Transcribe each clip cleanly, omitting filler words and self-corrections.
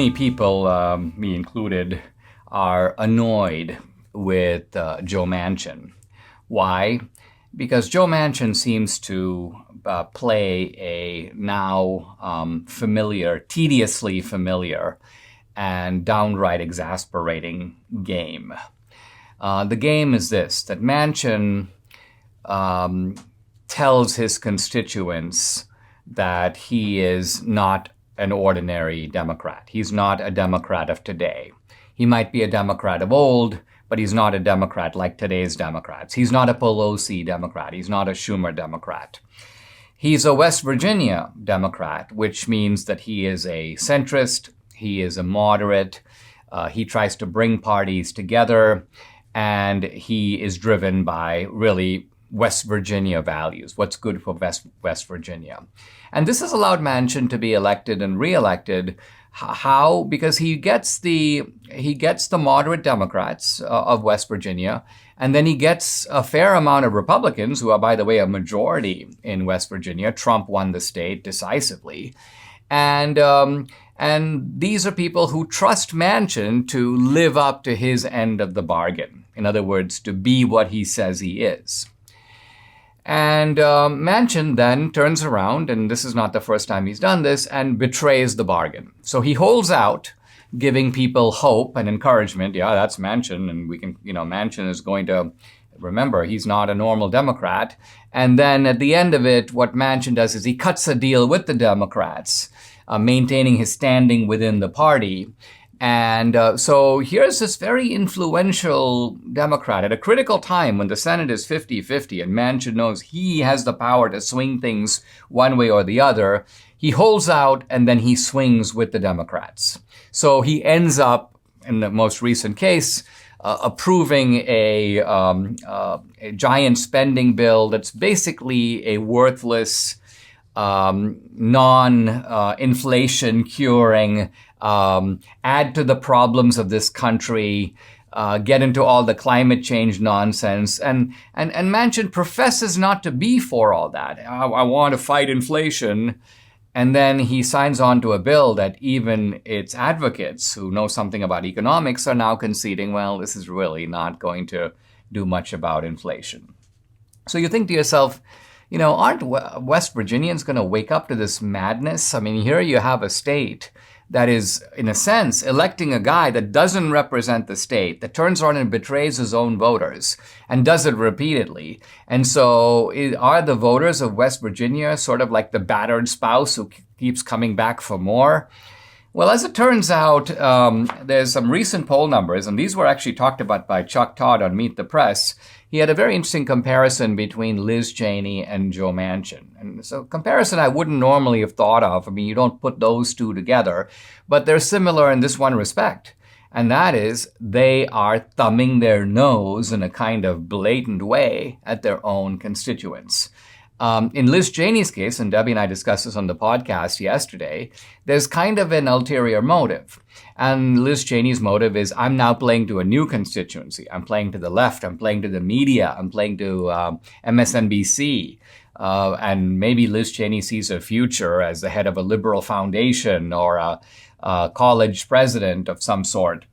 Many people, me included, are annoyed with Joe Manchin. Why? Because Joe Manchin seems to play a now tediously familiar, and downright exasperating game. The game is this, that Manchin tells his constituents that he is not an ordinary Democrat. He's not a Democrat of today. He might be a Democrat of old, but he's not a Democrat like today's Democrats. He's not a Pelosi Democrat. He's not a Schumer Democrat. He's a West Virginia Democrat, which means that he is a centrist, he is a moderate, he tries to bring parties together, and he is driven by really West Virginia values, what's good for West Virginia. And this has allowed Manchin to be elected and reelected. How? Because he gets the moderate Democrats of West Virginia, and then he gets a fair amount of Republicans, who are, by the way, a majority in West Virginia. Trump won the state decisively. And these are people who trust Manchin to live up to his end of the bargain. In other words, to be what he says he is. And Manchin then turns around, and this is not the first time he's done this, and betrays the bargain. So he holds out, giving people hope and encouragement. Yeah, that's Manchin, and we can, Manchin is going to, remember, he's not a normal Democrat. And then at the end of it, what Manchin does is he cuts a deal with the Democrats, maintaining his standing within the party. And so here's this very influential Democrat at a critical time when the Senate is 50-50 and Manchin knows he has the power to swing things one way or the other. He holds out and then he swings with the Democrats. So he ends up, in the most recent case, approving a giant spending bill that's basically a worthless, non-inflation curing, add to the problems of this country, get into all the climate change nonsense. And Manchin professes not to be for all that. I want to fight inflation. And then he signs on to a bill that even its advocates who know something about economics are now conceding, well, this is really not going to do much about inflation. So you think to yourself, aren't West Virginians going to wake up to this madness? I mean, here you have a state that is, in a sense, electing a guy that doesn't represent the state, that turns around and betrays his own voters, and does it repeatedly. And so are the voters of West Virginia sort of like the battered spouse who keeps coming back for more? Well, as it turns out, there's some recent poll numbers, and these were actually talked about by Chuck Todd on Meet the Press. He had a very interesting comparison between Liz Cheney and Joe Manchin. And so comparison I wouldn't normally have thought of. I mean, you don't put those two together, but they're similar in this one respect. And that is, they are thumbing their nose in a kind of blatant way at their own constituents. In Liz Cheney's case, and Debbie and I discussed this on the podcast yesterday, there's kind of an ulterior motive. And Liz Cheney's motive is, I'm now playing to a new constituency. I'm playing to the left. I'm playing to the media. I'm playing to MSNBC. And maybe Liz Cheney sees a future as the head of a liberal foundation or a college president of some sort.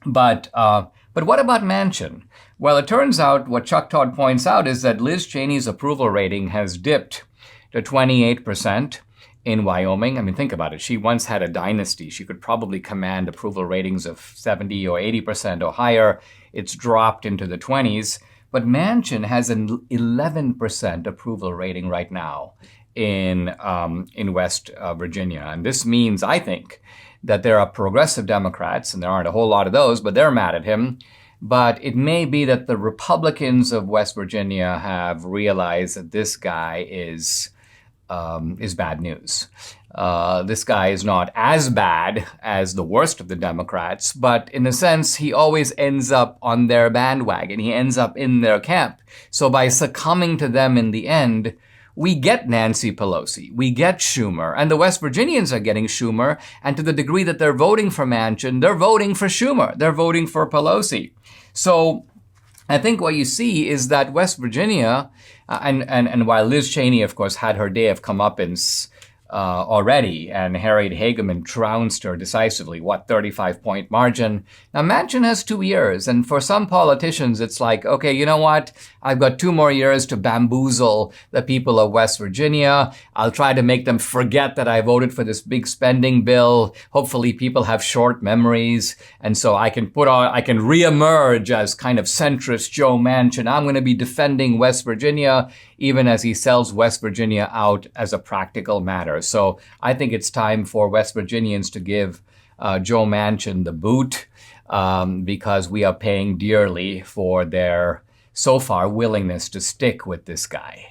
But what about Manchin? Well, it turns out what Chuck Todd points out is that Liz Cheney's approval rating has dipped to 28% in Wyoming. I mean, think about it. She once had a dynasty. She could probably command approval ratings of 70 or 80% or higher. It's dropped into the 20s. But Manchin has an 11% approval rating right now in West Virginia. And this means, I think, that there are progressive Democrats, and there aren't a whole lot of those, but they're mad at him. But it may be that the Republicans of West Virginia have realized that this guy is bad news. This guy is not as bad as the worst of the Democrats, but in a sense, he always ends up on their bandwagon. He ends up in their camp. So by succumbing to them in the end, we get Nancy Pelosi, we get Schumer, and the West Virginians are getting Schumer, and to the degree that they're voting for Manchin, they're voting for Schumer, they're voting for Pelosi. So I think what you see is that West Virginia, and while Liz Cheney, of course, had her day of comeuppance already, and Harriet Hageman trounced her decisively, 35-point margin. Now, Manchin has 2 years, and for some politicians, it's like, okay, you know what? I've got 2 more years to bamboozle the people of West Virginia. I'll try to make them forget that I voted for this big spending bill. Hopefully people have short memories, and so I can reemerge as kind of centrist Joe Manchin. I'm going to be defending West Virginia, even as he sells West Virginia out as a practical matter. So I think it's time for West Virginians to give Joe Manchin the boot, because we are paying dearly for their, so far, willingness to stick with this guy.